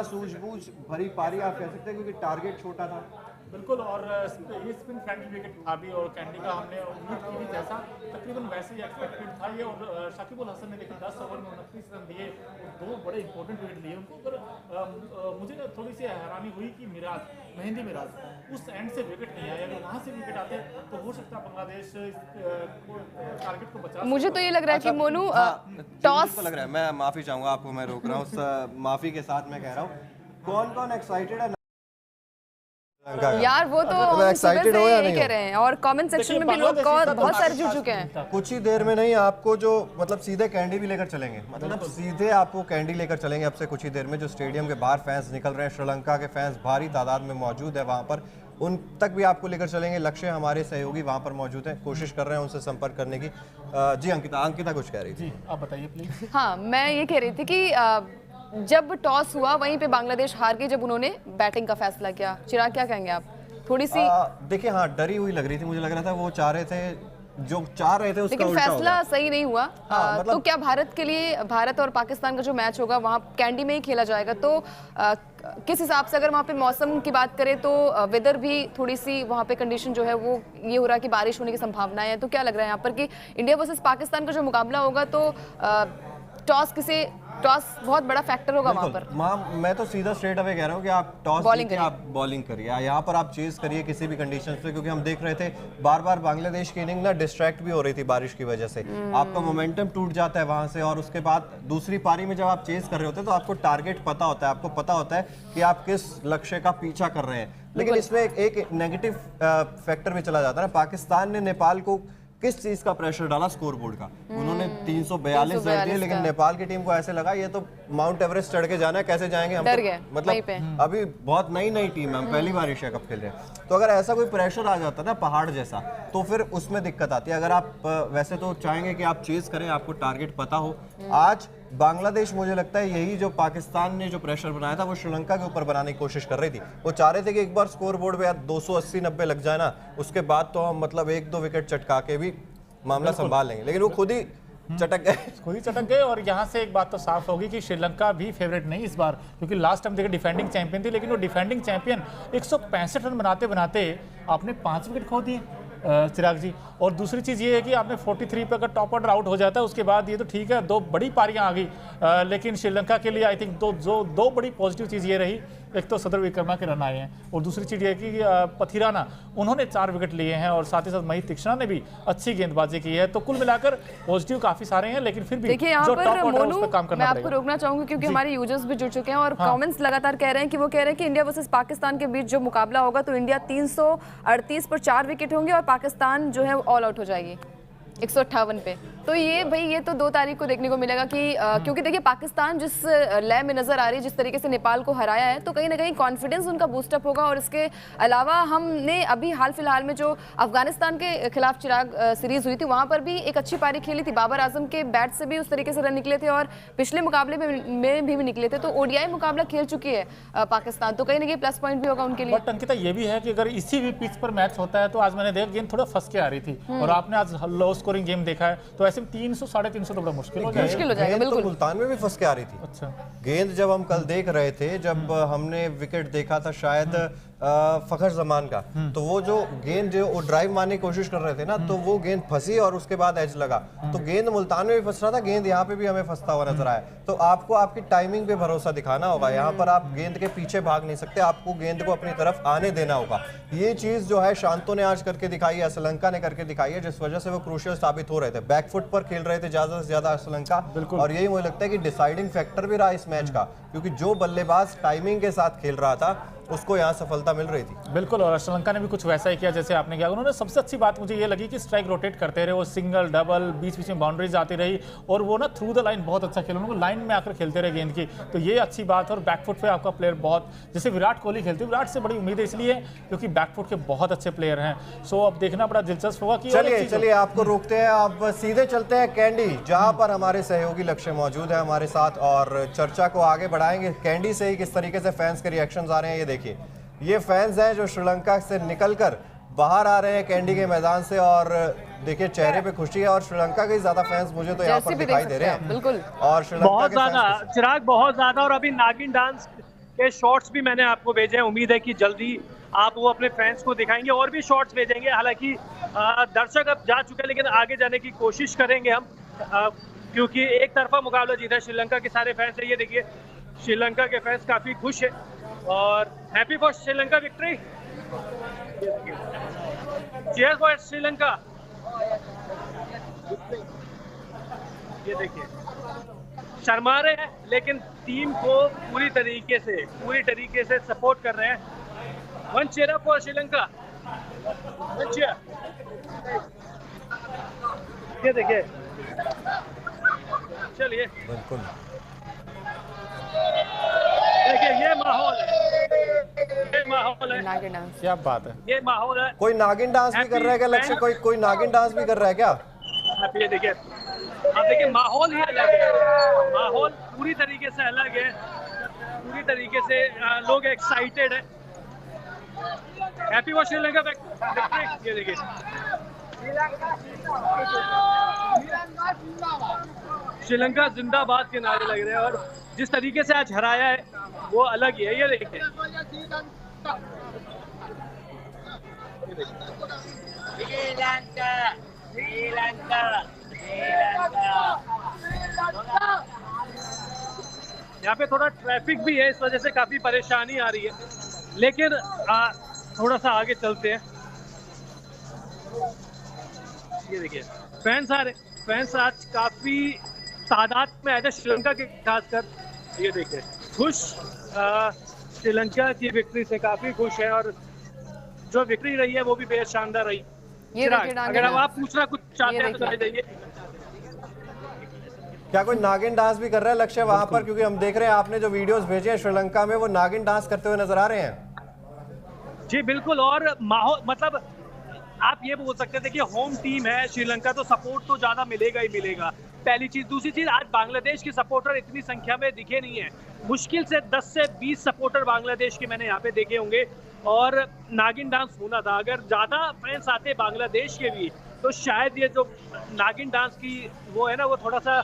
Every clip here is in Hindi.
सूझबूझ भरी पारी आप कह सकते हैं क्योंकि टारगेट छोटा था। बिल्कुल, और ये स्पिन फ्रेंडली विकेट था भी, और कैंडी का हमने उम्मीद की थी जैसा तकरीबन वैसे ही एक्सपेक्टेड था ये। और शाकिब अल हसन ने देखिए 10 ओवर में 29 रन दिए और 2 बड़े इंपॉर्टेंट विकेट लिए उनको। पर मुझे ना थोड़ी सी हैरानी हुई कि मेहंदी मिराज उस एंड से विकेट नहीं आया। अगर वहाँ से विकेट आते तो हो सकता बांग्लादेश टारगेट को बचा। मुझे तो ये लग रहा है कि मोनू टॉस लग रहा है, मैं माफी चाहूंगा आपको, मैं रोक रहा हूँ माफी के साथ मैं कह रहा हूँ कौन कौन एक्साइटेड है यार, वो तो एक्साइटेड हो या नहीं कह रहे हैं, और कमेंट सेक्शन में भी लोग बहुत सारे जुड़ चुके हैं। कुछ ही देर में नहीं आपको जो मतलब सीधे कैंडी भी लेकर चलेंगे, मतलब सीधे आपको कैंडी लेकर चलेंगे अब से कुछ ही देर में। जो स्टेडियम के बाहर फैंस निकल रहे हैं, श्रीलंका के फैंस भारी तादाद में मौजूद है वहाँ पर, उन तक भी आपको लेकर चलेंगे। लक्ष्य हमारे सहयोगी वहाँ पर मौजूद है, कोशिश कर रहे हैं उनसे संपर्क करने की। जी अंकिता कुछ कह रही थी, आप बताइए प्लीज। हाँ, मैं ये कह रही थी कि जब टॉस हुआ वहीं पे बांग्लादेश हार गई जब उन्होंने बैटिंग का फैसला किया। चिराग, क्या कहेंगे आप? थोड़ी सी देखिए, हाँ डरी हुई लग रही थी, मुझे लग रहा था वो चाह रहे थे उसका लेकिन उल्टा फैसला सही नहीं हुआ। मतलब तो क्या भारत के लिए, भारत और पाकिस्तान का जो मैच होगा वहाँ कैंडी में ही खेला जाएगा, तो किस हिसाब से, अगर वहाँ पे मौसम की बात करें तो वेदर भी थोड़ी सी वहाँ पे कंडीशन जो है वो ये हो रहा है कि बारिश होने की संभावना है, तो क्या लग रहा है यहाँ पर कि इंडिया वर्सेस पाकिस्तान का जो मुकाबला होगा तो टॉस बहुत बड़ा फैक्टर होगा वहाँ पर। मैं तो सीधा स्ट्रेट अवे कह रहा हूँ कि आप टॉस जीतिए, आप बॉलिंग करिए, यहाँ पर आप चेज करिए किसी भी कंडीशन पे, क्योंकि हम देख रहे थे बार बार बांग्लादेश की इनिंग ना डिस्ट्रैक्ट भी हो रही थी बारिश की वजह से। आपका मोमेंटम टूट जाता है वहां से, और उसके बाद दूसरी पारी में जब आप चेज कर रहे होते हैं तो आपको टारगेट पता होता है, आपको पता होता है कि आप किस लक्ष्य का पीछा कर रहे हैं। लेकिन इसमें एक नेगेटिव फैक्टर भी चला जाता है। पाकिस्तान ने नेपाल को किस चीज का प्रेशर डाला? स्कोर बोर्ड का। उन्होंने 342 जड़ दिए, लेकिन नेपाल की टीम को ऐसे लगा ये तो माउंट एवरेस्ट चढ़ के जाना है, कैसे जाएंगे हम, तो मतलब अभी बहुत नई टीम है, हम पहली बार एशिया कप खेल रहे हैं। तो अगर ऐसा कोई प्रेशर आ जाता है ना पहाड़ जैसा, तो फिर उसमें दिक्कत आती है। अगर आप वैसे तो चाहेंगे कि आप चेज करें, आपको टारगेट पता हो। आज बांग्लादेश, मुझे लगता है यही जो पाकिस्तान ने जो प्रेशर बनाया था वो श्रीलंका के ऊपर बनाने की कोशिश कर रही थी। वो चाह रहे थे कि एक बार स्कोर बोर्ड पे 280-90 लग जाए ना, उसके बाद तो हम मतलब 1-2 विकेट चटका के भी मामला संभाल लेंगे, लेकिन वो खुद ही चटक गए। और यहाँ से एक बात तो साफ होगी कि श्रीलंका भी फेवरेट नहीं इस बार, क्योंकि लास्ट टाइम देखिए डिफेंडिंग चैंपियन थी, लेकिन वो डिफेंडिंग चैंपियन 165 रन बनाते बनाते आपने 5 विकेट खो दिए चिराग जी। और दूसरी चीज़ ये है कि आपने 43 पे अगर टॉप ऑर्डर आउट हो जाता है उसके बाद ये तो ठीक है, 2 बड़ी पारियां आ गई, लेकिन श्रीलंका के लिए आई थिंक दो बड़ी पॉजिटिव चीज़ ये रही, एक तो सदर विक्रमा के रन आए हैं, और दूसरी चीज़ ये कि पथिराना उन्होंने 4 विकेट लिए हैं, और साथ ही साथ महीत तीक्ष्णा ने भी अच्छी गेंदबाजी की है। तो कुल मिलाकर पॉजिटिव काफ़ी सारे हैं, लेकिन फिर भी देखिए यहाँ पर मोनू, मैं आपको रोकना चाहूंगी क्योंकि हमारे यूजर्स भी जुड़ चुके हैं और कमेंट्स लगातार कह रहे हैं कि इंडिया वर्सेस पाकिस्तान के बीच जो मुकाबला होगा तो इंडिया 338 पर 4 विकेट होंगे और पाकिस्तान जो है ऑल आउट हो जाएगी 158 पे। तो ये तो 2 तारीख को देखने को मिलेगा कि क्योंकि देखिए पाकिस्तान जिस लय में नजर आ रही है, जिस तरीके से नेपाल को हराया है, तो कहीं ना कहीं कॉन्फिडेंस उनका बूस्टअप होगा। और इसके अलावा हमने अभी हाल फिलहाल में जो अफगानिस्तान के खिलाफ चिराग सीरीज हुई थी वहां पर भी एक अच्छी पारी खेली थी, बाबर आजम के बैट से भी उस तरीके से रन निकले थे और पिछले मुकाबले में भी निकले थे। तो ओडीआई मुकाबला खेल चुकी है पाकिस्तान, तो कहीं ना कहीं प्लस पॉइंट भी होगा उनके लिए। बट अंकिता ये भी है कि अगर इसी भी पिच पर मैच होता है तो आज मैंने देखा गेंद थोड़ा फंस के आ रही थी, और आपने आज लो स्कोरिंग गेम देखा है, तो ऐसे 300-350 तो बड़ा मुश्किल हो जाएगा। बिल्कुल, तो मुल्तान में भी फंस के आ रही थी। अच्छा, गेंद जब हम कल देख रहे थे, जब हमने विकेट देखा था शायद फखर जमान का, तो वो जो गेंद जो वो ड्राइव मारने की कोशिश कर रहे थे ना, तो वो गेंद फंसी और उसके बाद एज लगा। तो गेंद मुल्तान में भी फंस रहा था, गेंद यहाँ पे भी हमें फंसता हुआ नजर आया। तो आपको आपकी टाइमिंग पे भरोसा दिखाना होगा, यहाँ पर आप गेंद के पीछे भाग नहीं सकते, आपको गेंद को अपनी तरफ आने देना होगा। ये चीज जो है शांतो ने आज करके दिखाई है, श्रीलंका ने करके दिखाई है, जिस वजह से वो क्रूशियल साबित हो रहे थे। बैकफुट पर खेल रहे थे ज्यादा से ज्यादा श्रीलंका, और यही मुझे लगता है कि डिसाइडिंग फैक्टर भी रहा इस मैच का, क्योंकि जो बल्लेबाज टाइमिंग के साथ खेल रहा था उसको यहाँ सफलता मिल रही थी। बिल्कुल, और श्रीलंका ने भी कुछ वैसा ही किया जैसे आपने किया। उन्होंने सबसे अच्छी बात मुझे ये लगी कि स्ट्राइक रोटेट करते रहे, वो सिंगल डबल बीच बीच में बाउंड्रीज आती रही, और वो ना थ्रू द लाइन बहुत अच्छा खेला, उनको लाइन में आकर खेलते रहे गेंद की, तो ये अच्छी बात है। और बैकफुट पे आपका प्लेयर बहुत, जैसे विराट कोहली खेलते, विराट से बड़ी उम्मीद है इसलिए क्योंकि बैकफुट के बहुत अच्छे प्लेयर हैं। सो अब देखना बड़ा दिलचस्प होगा कि चलिए आपको रोकते हैं, आप सीधे चलते हैं कैंडी, जहां पर हमारे सहयोगी लक्ष्य मौजूद है हमारे साथ, और चर्चा को आगे बढ़ाएंगे। कैंडी से ही किस तरीके से फैंस के रिएक्शंस आ रहे हैं ये देखिए। ये फैंस हैं जो श्रीलंका से निकलकर बाहर आ रहे हैं कैंडी के मैदान से, और देखिए चेहरे पे खुशी है, और श्रीलंका के ज्यादा फैंस मुझे तो यहाँ पर दिखाई दे रहे हैं। बिल्कुल, और श्रीलंका बहुत ज्यादा चिराग, बहुत ज्यादा। और अभी नागिन डांस के शॉट्स भी मैंने आपको भेजे हैं। उम्मीद है कि जल्दी आप वो अपने फैंस को दिखाएंगे और भी शॉट्स भेजेंगे। हालांकि दर्शक अब जा चुके हैं, लेकिन आगे जाने की कोशिश करेंगे हम, क्योंकि एक तरफा मुकाबला जीता श्रीलंका के सारे फैंस है। ये देखिए श्रीलंका के फैंस काफ़ी खुश है और happy for Sri Lanka victory. Cheers for Sri Lanka. ये देखिए शर्मा रहे हैं लेकिन टीम को पूरी तरीके से सपोर्ट कर रहे हैं। One cheer up for Sri Lanka. One cheer. ये देखिए, चलिए बिल्कुल देखिए ये माहौल है, क्या बात है। ये माहौल है। कोई नागिन डांस भी कर रहा है क्या लक्ष्य? कोई नागिन डांस भी कर रहा है क्या? आप ये देखिए, आप देखिए माहौल ही अलग है। माहौल पूरी तरीके से अलग है, पूरी तरीके से लोग एक्साइटेड है। Happy for Sri Lanka victory. ये देखिए श्रीलंका जिंदाबाद के नारे लग रहे हैं और जिस तरीके से आज हराया है वो अलग ही है। ये देखिए यहाँ पे थोड़ा ट्रैफिक भी है, इस वजह से काफी परेशानी आ रही है, लेकिन थोड़ा सा आगे चलते हैं। ये देखिए फैंस आ रहे, फैंस आज काफी तादाद में आए थे श्रीलंका के खासकर। ये देखिए खुश, श्रीलंका की विक्ट्री से काफी खुश है और जो विक्ट्री रही है वो भी बेहद शानदार रही। अगर आप पूछना कुछ चाहते हैं तो चले जाइए। क्या कोई नागिन डांस भी कर रहा है लक्ष्य वहां पर? क्योंकि हम देख रहे हैं आपने जो वीडियोस भेजे हैं श्रीलंका में, वो नागिन डांस करते हुए नजर आ रहे हैं। जी बिल्कुल, और माहौल मतलब आप ये बोल सकते थे कि होम टीम है श्रीलंका तो सपोर्ट तो ज्यादा मिलेगा ही मिलेगा, पहली चीज। दूसरी चीज, आज बांग्लादेश के सपोर्टर इतनी संख्या में दिखे नहीं है। मुश्किल से 10 से 20 सपोर्टर बांग्लादेश के मैंने यहाँ पे देखे होंगे और नागिन डांस होना था। अगर ज्यादा फैंस आते बांग्लादेश के भी तो शायद ये जो नागिन डांस की वो है ना, वो थोड़ा सा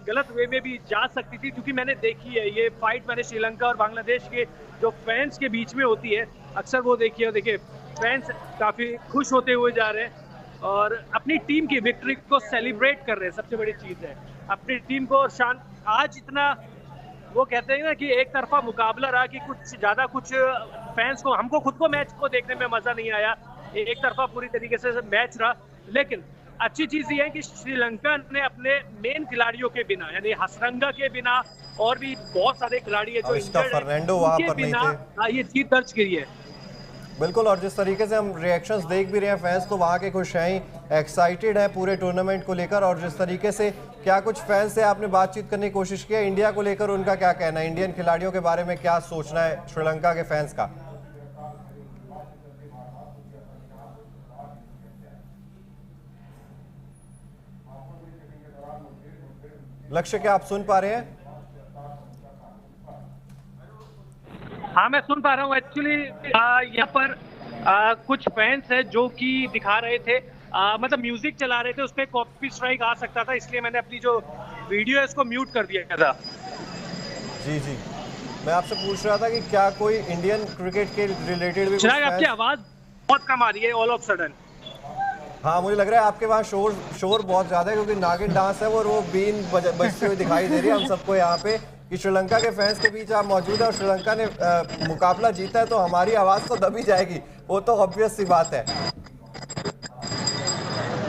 गलत वे में भी जा सकती थी, क्योंकि मैंने देखी है ये फाइट, मैंने श्रीलंका और बांग्लादेश के जो फैंस के बीच में होती है अक्सर वो देखिए फैंस काफी खुश होते हुए जा रहे हैं और अपनी टीम की विक्ट्री को सेलिब्रेट कर रहे हैं। सबसे बड़ी चीज है अपनी टीम को। और शान आज इतना वो कहते हैं ना कि एक तरफा मुकाबला रहा कि कुछ फैंस को, हमको खुद को मैच को देखने में मजा नहीं आया। एक तरफा पूरी तरीके से मैच रहा, लेकिन अच्छी चीज ये है कि श्रीलंका ने अपने मेन खिलाड़ियों के बिना, यानी हसरंगा के बिना और भी बहुत सारे खिलाड़ी है जो फर्नांडो वहां पर नहीं थे, ये जीत दर्ज करी है। बिल्कुल। और जिस तरीके से हम रिएक्शंस देख भी रहे हैं, फैंस तो वहाँ के खुश हैं ही, एक्साइटेड है पूरे टूर्नामेंट को लेकर। और जिस तरीके से क्या कुछ फैंस से आपने बातचीत करने की कोशिश की है इंडिया को लेकर, उनका क्या कहना है, इंडियन खिलाड़ियों के बारे में क्या सोचना है श्रीलंका के फैंस का? लक्ष्य, क्या आप सुन पा रहे हैं? हाँ मैं सुन पा रहा हूँ। एक्चुअली यहाँ पर कुछ फैंस है जो कि दिखा रहे थे, मतलब म्यूजिक चला रहे थे, उस पर कॉपी स्ट्राइक आ सकता था, इसलिए मैंने अपनी जो वीडियो है इसको म्यूट कर दिया था। जी जी, मैं आपसे पूछ रहा था कि क्या कोई इंडियन क्रिकेट के रिलेटेड भी चिराग, आपकी आवाज बहुत कम आ रही है ऑल ऑफ सडन। हाँ मुझे लग रहा है आपके वहाँ शोर बहुत ज्यादा है, क्योंकि नागिन डांस है वो बीन बजती हुई दिखाई दे रही है हम सबको यहाँ पे कि श्रीलंका के फैंस के बीच आप मौजूद है और श्रीलंका ने मुकाबला जीता है तो हमारी आवाज तो दबी जाएगी, वो तो ऑब्वियस सी बात है।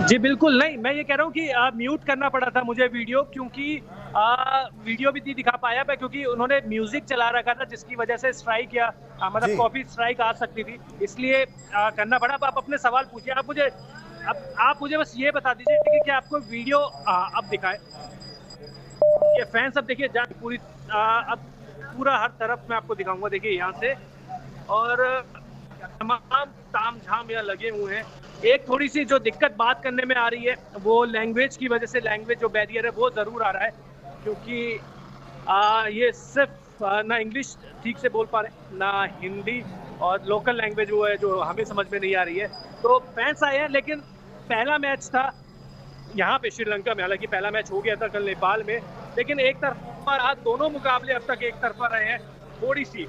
जी बिल्कुल नहीं, मैं ये कह रहा हूँ कि म्यूट करना पड़ा था मुझे वीडियो, क्योंकि वीडियो भी नहीं दिखा पाया मैं, क्योंकि उन्होंने म्यूजिक चला रखा था जिसकी वजह से स्ट्राइक या मतलब कॉपी स्ट्राइक आ सकती थी, इसलिए करना पड़ा। आप अपने सवाल पूछिए। आप मुझे बस ये बता दीजिए कि क्या आपको वीडियो अब दिखाए? ये फैंस अब देखिए पूरी अब पूरा हर तरफ मैं आपको दिखाऊंगा, देखिए यहाँ से, और तमाम तामझाम यहाँ लगे हुए हैं। एक थोड़ी सी जो दिक्कत बात करने में आ रही है वो लैंग्वेज की वजह से, लैंग्वेज जो बैरियर है वो ज़रूर आ रहा है, क्योंकि ये सिर्फ ना इंग्लिश ठीक से बोल पा रहे ना हिंदी, और लोकल लैंग्वेज वो है जो हमें समझ में नहीं आ रही है। तो फैंस आए हैं, लेकिन पहला मैच था यहाँ पे श्रीलंका में, हालांकि पहला मैच हो गया था कल नेपाल में, लेकिन एक तरफा रहा। दोनों मुकाबले अब तक एक तरफा रहे हैं थोड़ी सी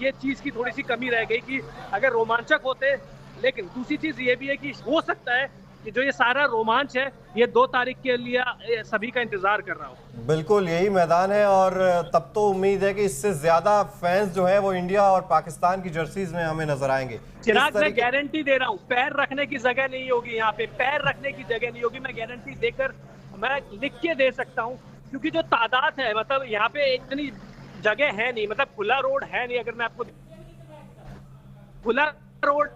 ये चीज़ की थोड़ी सी कमी रह गई कि अगर रोमांचक होते। लेकिन दूसरी चीज़ ये भी है कि हो सकता है कि जो ये सारा रोमांच है ये 2 तारीख के लिए सभी का इंतजार कर रहा हो। बिल्कुल यही मैदान है और तब तो उम्मीद है कि इससे ज्यादा फैंस जो है वो इंडिया और पाकिस्तान की जर्सीज में हमें नजर आएंगे। चिराग, मैं गारंटी दे रहा हूँ, पैर रखने की जगह नहीं होगी यहाँ पे, पैर रखने की जगह नहीं होगी। मैं गारंटी देकर मैं लिख के दे सकता हूँ, क्योंकि जो तादाद है मतलब यहाँ पे इतनी जगह है नहीं, मतलब खुला रोड है नहीं। अगर मैं आपको खुला रोड,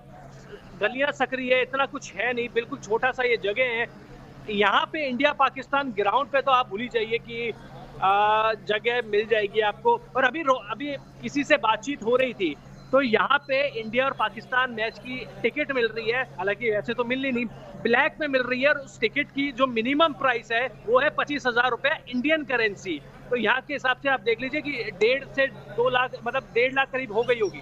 गलियां सकरी है, इतना कुछ है नहीं, बिल्कुल छोटा सा ये जगह है। यहाँ पे इंडिया पाकिस्तान ग्राउंड पे तो आप भूल ही जाइए कि जगह मिल जाएगी आपको। और अभी किसी से बातचीत हो रही थी तो यहाँ पे इंडिया और पाकिस्तान मैच की टिकट मिल रही है, हालांकि वैसे तो मिलनी नहीं, ब्लैक में मिल रही है। और उस टिकट की जो मिनिमम प्राइस है वो है 25,000 रुपए इंडियन करेंसी। तो यहाँ के हिसाब से आप देख लीजिए कि 1.5 से 2 लाख, मतलब 1.5 लाख करीब हो गई होगी।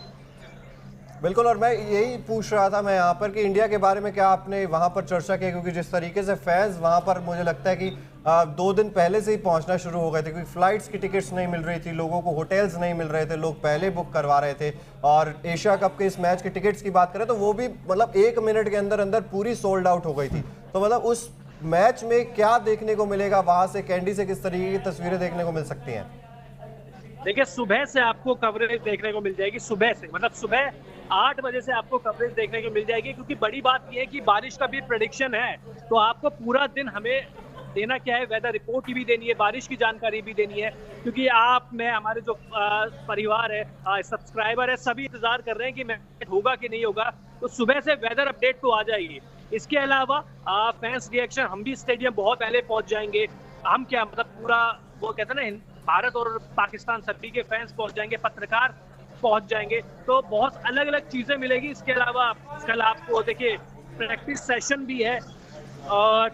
बिल्कुल, और मैं यही पूछ रहा था मैं यहाँ पर कि इंडिया के बारे में क्या आपने वहाँ पर चर्चा की, क्योंकि जिस तरीके से फैंस वहाँ पर मुझे लगता है कि 2 दिन पहले से ही पहुँचना शुरू हो गए थे, क्योंकि फ्लाइट्स की टिकट्स नहीं मिल रही थी, लोगों को होटल्स नहीं मिल रहे थे, लोग पहले बुक करवा रहे थे। और एशिया कप के इस मैच की टिकट्स की बात करें तो वो भी मतलब 1 मिनट के अंदर अंदर पूरी सोल्ड आउट हो गई थी। तो मतलब उस मैच में क्या देखने को मिलेगा, वहाँ से कैंडी से किस तरीके की तस्वीरें देखने को मिल सकती हैं? देखिए, सुबह से आपको कवरेज देखने को मिल जाएगी, सुबह से मतलब सुबह 8 बजे से आपको कवरेज देखने को मिल जाएगी। क्योंकि बड़ी बात यह है कि बारिश का भी प्रेडिक्शन है, तो आपको पूरा दिन हमें देना क्या है, वेदर रिपोर्ट की भी देनी है, बारिश की जानकारी भी देनी है। क्योंकि आप, मैं, हमारे जो परिवार है, सब्सक्राइबर है, सभी इंतजार कर रहे हैं कि मैच होगा कि नहीं होगा। तो सुबह से वेदर अपडेट तो आ जाएगी। इसके अलावा फैंस रिएक्शन, हम भी स्टेडियम बहुत पहले पहुंच जाएंगे। हम क्या मतलब पूरा वो कहते हैं ना, भारत और पाकिस्तान सभी के फैंस पहुंच जाएंगे, पत्रकार पहुंच जाएंगे, तो बहुत अलग अलग चीजें मिलेगी। इसके अलावा कल आपको देखिए प्रैक्टिस सेशन भी है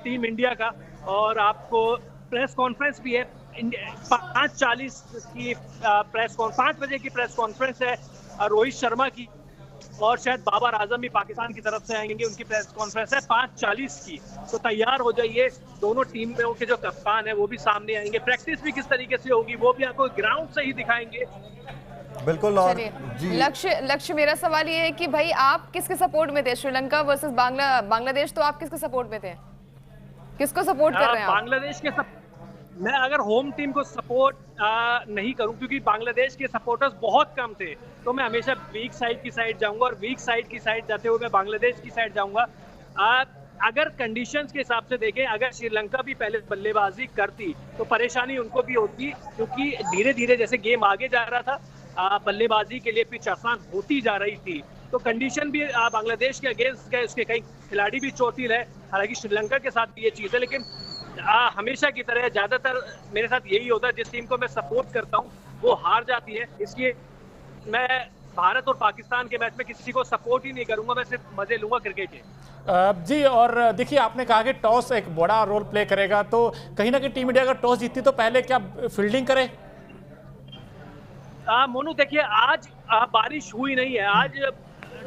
टीम इंडिया का, और आपको प्रेस कॉन्फ्रेंस भी है। 5:40 की 5 बजे की प्रेस कॉन्फ्रेंस है रोहित शर्मा की, और शायद बाबर आजम भी पाकिस्तान की तरफ से आएंगे, उनकी प्रेस कॉन्फ्रेंस है 5:40 की। तो तैयार हो जाइए, दोनों टीमों के जो कप्तान है वो भी सामने आएंगे। प्रैक्टिस भी किस तरीके से होगी वो भी आपको ग्राउंड से ही दिखाएंगे। बिल्कुल। और लक्ष्य मेरा सवाल ये है कि भाई आप किसके सपोर्ट में थे? श्रीलंका वर्सेस बांग्लादेश, तो आप किसके सपोर्ट में थे? किसको सपोर्ट कर रहे हैं? बांग्लादेश के मैं अगर होम टीम को सपोर्ट नहीं करूं, क्योंकि बांग्लादेश के सपोर्टर्स बहुत कम थे, तो मैं हमेशा वीक साइड की साइड जाऊंगा, और वीक साइड की साइड जाते हुए मैं बांग्लादेश की साइड जाऊंगा। अगर कंडीशंस के हिसाब से देखें, अगर श्रीलंका भी पहले बल्लेबाजी करती तो परेशानी उनको भी होती, क्योंकि धीरे धीरे जैसे गेम आगे जा रहा था बल्लेबाजी के लिए पिच आसान होती जा रही थी। तो कंडीशन भी बांग्लादेश के अगेंस्ट गए, उसके कई खिलाड़ी भी चोटिल है। हालांकि श्रीलंका के साथ भी ये चीज़ है, लेकिन हमेशा की तरह ज्यादातर मेरे साथ यही होता है, जिस टीम को मैं सपोर्ट करता हूँ वो हार जाती है। इसलिए मैं भारत और पाकिस्तान के मैच में किसी को सपोर्ट ही नहीं करूंगा, मैं सिर्फ मजे लूंगा क्रिकेट के। जी, और देखिए आपने कहा कि टॉस एक बड़ा रोल प्ले करेगा, तो कहीं ना कहीं टीम इंडिया अगर टॉस जीतती तो पहले क्या फील्डिंग करे? मोनू देखिए, आज बारिश हुई नहीं है, आज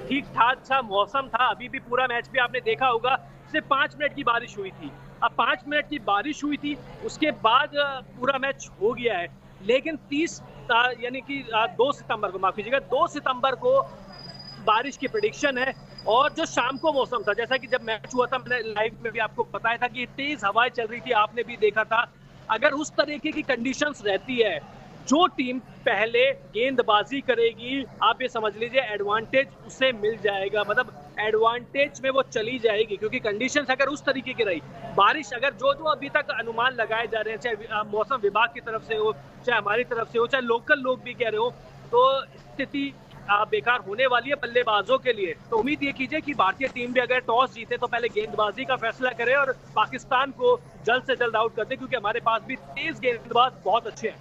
ठीक ठाक सा मौसम था। अभी भी पूरा मैच भी आपने देखा होगा, सिर्फ 5 मिनट की बारिश हुई थी। अब 5 मिनट की बारिश हुई थी, उसके बाद पूरा मैच हो गया है। लेकिन 30 यानी कि 2 सितंबर को, माफ कीजिएगा, 2 सितंबर को बारिश की प्रेडिक्शन है। और जो शाम को मौसम था, जैसा कि जब मैच हुआ था मैंने लाइव में भी आपको बताया था कि तेज हवाएं चल रही थी, आपने भी देखा था। अगर उस तरीके की कंडीशंस रहती है, जो टीम पहले गेंदबाजी करेगी, आप ये समझ लीजिए एडवांटेज उसे मिल जाएगा, मतलब एडवांटेज में वो चली जाएगी। क्योंकि कंडीशंस अगर उस तरीके की रही, बारिश अगर जो अभी तक अनुमान लगाए जा रहे हैं, चाहे मौसम विभाग की तरफ से हो, चाहे हमारी तरफ से हो, चाहे लोकल लोग भी कह रहे हो, तो स्थिति बेकार होने वाली है बल्लेबाजों के लिए। तो उम्मीद ये कीजिए कि भारतीय टीम भी अगर टॉस जीते तो पहले गेंदबाजी का फैसला करे और पाकिस्तान को जल्द से जल्द आउट कर दे, क्योंकि हमारे पास भी तेज गेंदबाज बहुत अच्छे हैं।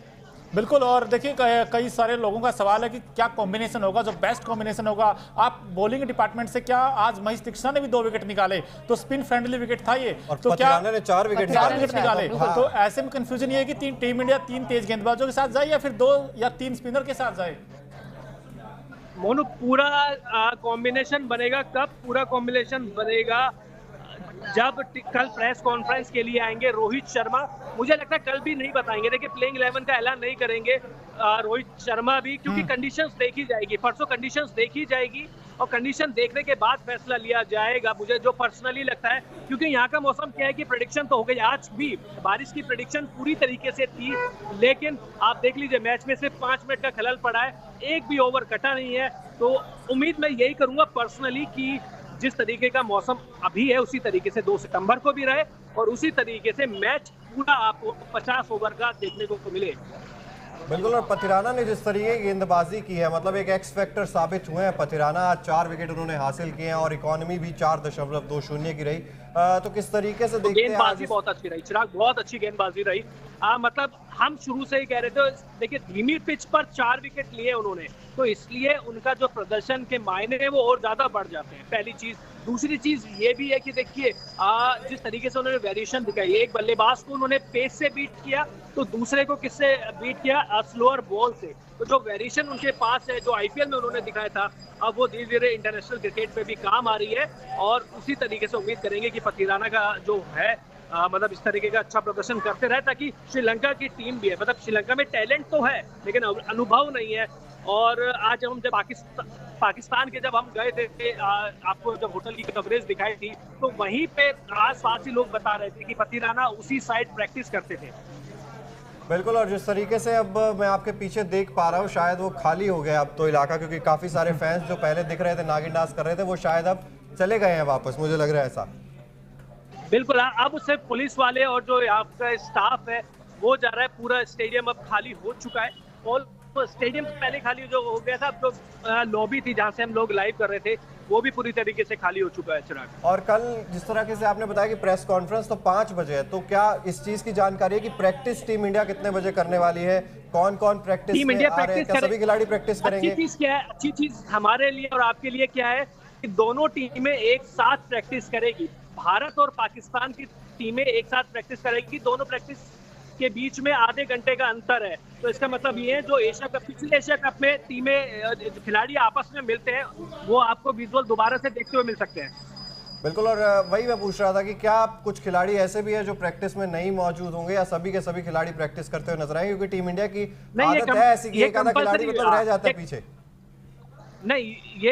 बिल्कुल, और देखिए कई सारे लोगों का सवाल है कि क्या कॉम्बिनेशन होगा, जो बेस्ट कॉम्बिनेशन होगा। आप बॉलिंग डिपार्टमेंट से क्या, आज महेश दीक्षित ने भी 2 विकेट निकाले, तो स्पिन फ्रेंडली विकेट था ये, तो क्या ने 4 विकेट निकाले। तो ऐसे में कंफ्यूजन ये है कि टीम इंडिया 3 तेज गेंदबाजों के साथ जाए या फिर 2 या 3 स्पिनर के साथ जाए? मोनू, पूरा कॉम्बिनेशन बनेगा, कब पूरा कॉम्बिनेशन बनेगा जब कल प्रेस कॉन्फ्रेंस के लिए आएंगे रोहित शर्मा, मुझे लगता है कल भी नहीं बताएंगे, देखिए प्लेइंग 11 का ऐलान नहीं करेंगे रोहित शर्मा भी, क्योंकि कंडीशंस देखी जाएगी, परसों कंडीशंस देखी जाएगी और कंडीशन देखने के बाद फैसला लिया जाएगा, मुझे जो पर्सनली लगता है। क्योंकि यहाँ का मौसम क्या है कि प्रेडिक्शन तो हो गई, आज भी बारिश की प्रेडिक्शन पूरी तरीके से थी, लेकिन आप देख लीजिए मैच में सिर्फ 5 मिनट का खलल पड़ा है, एक भी ओवर कटा नहीं है। तो उम्मीद मैं यही करूंगा पर्सनली कि जिस तरीके का मौसम अभी है उसी तरीके से 2 सितंबर को भी रहे और उसी तरीके से मैच पूरा आपको 50 ओवर का देखने को मिले। बिल्कुल, और पथिराना ने जिस तरीके की गेंदबाजी की है, मतलब एक एक्स फैक्टर साबित हुए हैं पथिराना। आज 4 विकेट उन्होंने हासिल किए हैं और इकोनॉमी भी 4.20 की रही। तो किस तरीके से देखते हैं? गेंदबाजी बहुत अच्छी रही चिराग, बहुत अच्छी गेंदबाजी रही। मतलब हम शुरू से ही कह रहे थे, देखिए धीमी पिच पर 4 विकेट लिए उन्होंने, तो इसलिए उनका जो प्रदर्शन के मायने है वो और ज्यादा बढ़ जाते हैं, पहली चीज। दूसरी चीज ये भी है कि देखिए जिस तरीके से उन्होंने वेरिएशन दिखाई, एक बल्लेबाज को उन्होंने पेस से बीट किया तो दूसरे को किससे बीट किया, स्लोअर बॉल से। तो जो वेरिएशन उनके पास है, जो आईपीएल में उन्होंने दिखाया था, अब वो धीरे धीरे इंटरनेशनल क्रिकेट पे भी काम आ रही है और उसी तरीके से उम्मीद करेंगे कि पथिराना का जो है मतलब इस तरीके का अच्छा प्रदर्शन करते रहे, ताकि श्रीलंका की टीम भी है, मतलब श्रीलंका में टैलेंट तो है लेकिन अनुभव नहीं है। और आज हम जब पाकिस्तान के जब हम गए थे, आपको जब होटल की कवरेज दिखाई थी, तो वहीं पे आस-पास ही लोग बता रहे थे कि पथिराना उसी साइड प्रैक्टिस करते थे। बिल्कुल, और जिस तरीके से अब मैं आपके पीछे देख पा रहा हूँ, शायद वो खाली हो गया अब तो इलाका, क्योंकि काफी सारे फैंस जो पहले दिख रहे थे, नागिन डांस कर रहे थे, वो शायद अब चले गए हैं वापस, मुझे लग रहा है ऐसा। बिल्कुल, अब सिर्फ पुलिस वाले और जो आपका स्टाफ है वो जा रहा है, पूरा स्टेडियम अब खाली हो चुका है। और स्टेडियम पहले खाली जो हो गया था, अब जो लॉबी थी जहाँ से हम लोग लाइव कर रहे थे, वो भी पूरी तरीके से खाली हो चुका है चिराग। और कल जिस तरह से आपने बताया कि प्रेस कॉन्फ्रेंस तो 5 बजे है, तो क्या इस चीज की जानकारी है कि प्रैक्टिस टीम इंडिया कितने बजे करने वाली है? कौन कौन प्रैक्टिस टीम इंडिया प्रैक्टिस, क्या सभी खिलाड़ी प्रैक्टिस करेंगे? अच्छी चीज क्या है, अच्छी चीज हमारे लिए और आपके लिए क्या है कि दोनों टीमें एक साथ प्रैक्टिस करेगी। भारत और पाकिस्तान की टीमें एक साथ प्रैक्टिस करेगी, दोनों प्रैक्टिस के बीच में आधे घंटे का अंतर है। तो इसका मतलब ये है, जो एशिया कप, पिछले एशिया कप में टीमें खिलाड़ी आपस में मिलते हैं, वो आपको विजुअल दोबारा से देखते हुए मिल सकते हैं। बिल्कुल, और वही मैं पूछ रहा था कि क्या कुछ खिलाड़ी ऐसे भी है जो प्रैक्टिस में नहीं मौजूद होंगे या सभी के सभी खिलाड़ी प्रैक्टिस करते हुए नजर आएंगे? क्योंकि टीम इंडिया की आदत है ऐसी कि एक आधा खिलाड़ी मतलब रह जाता है पीछे। नहीं, ये